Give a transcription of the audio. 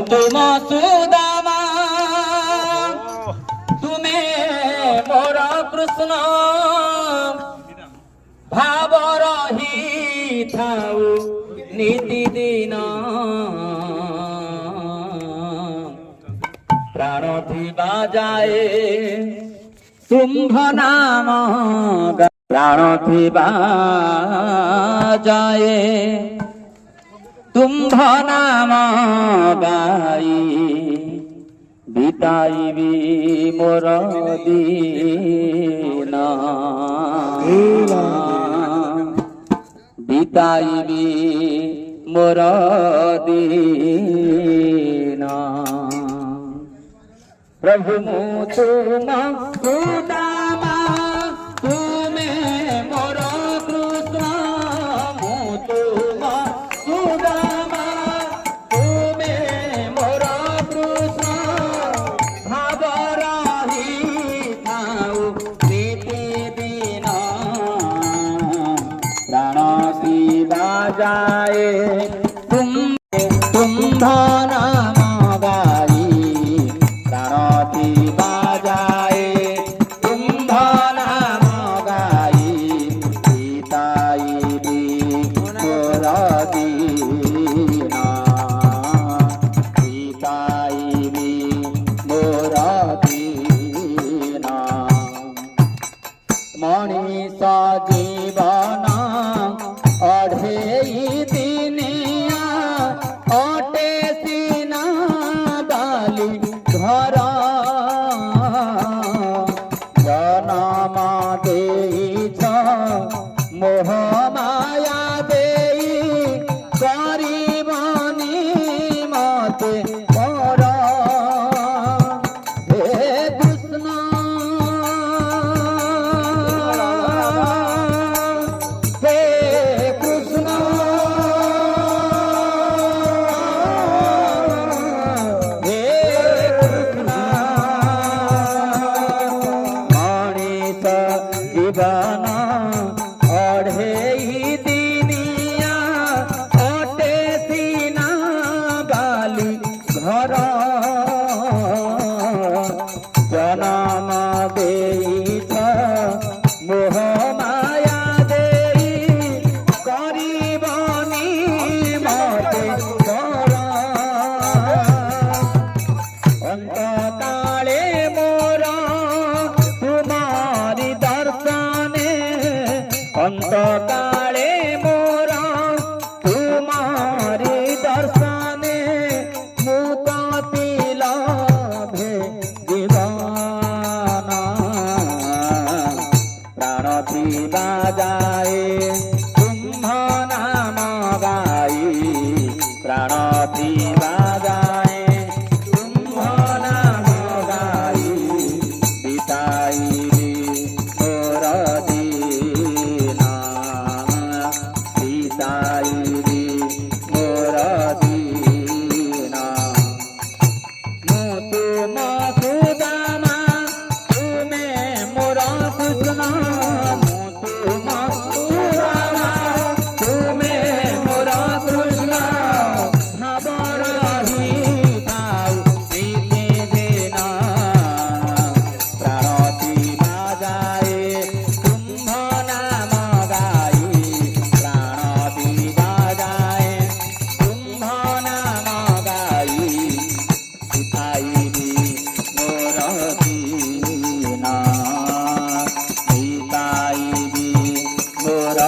তুম সুদামা তুমে মোর কৃষ্ণ ভাব রহি থাউ নিতিদিন প্রাণ থিবা যায় তুম্ভ নাম প্রাণ থিবা যায় তুম্ভ নাম গাই বিতাইবি মোর দিন বিতাইবি মোর দিন प्रभु मु तुम सुदामा तुमे मोर कृष्ण मु तुम सुदामा तुमे मोर कृष्ण भाव रही थाउ नितिदिन प्राण शिवा जाए तुम नाम मनीष जीवन अढ़ेई दिनिया अटे सीना बाली घर जनम देइछ मोह माया देई गरिबनी मते पर हे कृष्ण जीवन अढ़ेई दिनिया अटे सीना बाली घर जनम देइछ मोह माया देई गरिबनी मते कर अंत काले मोर तुम्हारी दर्शने अंत काले मोर तुम्हारी दर्शने मुक्ति लाभे जीवन प्राण थीबा जाए तुम्भ नाम गाई प्राण थीबा जाए तुम्भ नाम गाई बिताई मोर दीन बिताई मोर दीन मु तुम सुदामा तुमे मोर कृष्ण मु तुम सुदामा तुमे मोर कृष्ण भाव रही थाउ नितिदिन प्राण थीबा जाए तुम्भ नाम गाई प्राण थीबा जाए तुम्भ नाम गाई बिताइबी मोर दीन बिताइबी मोर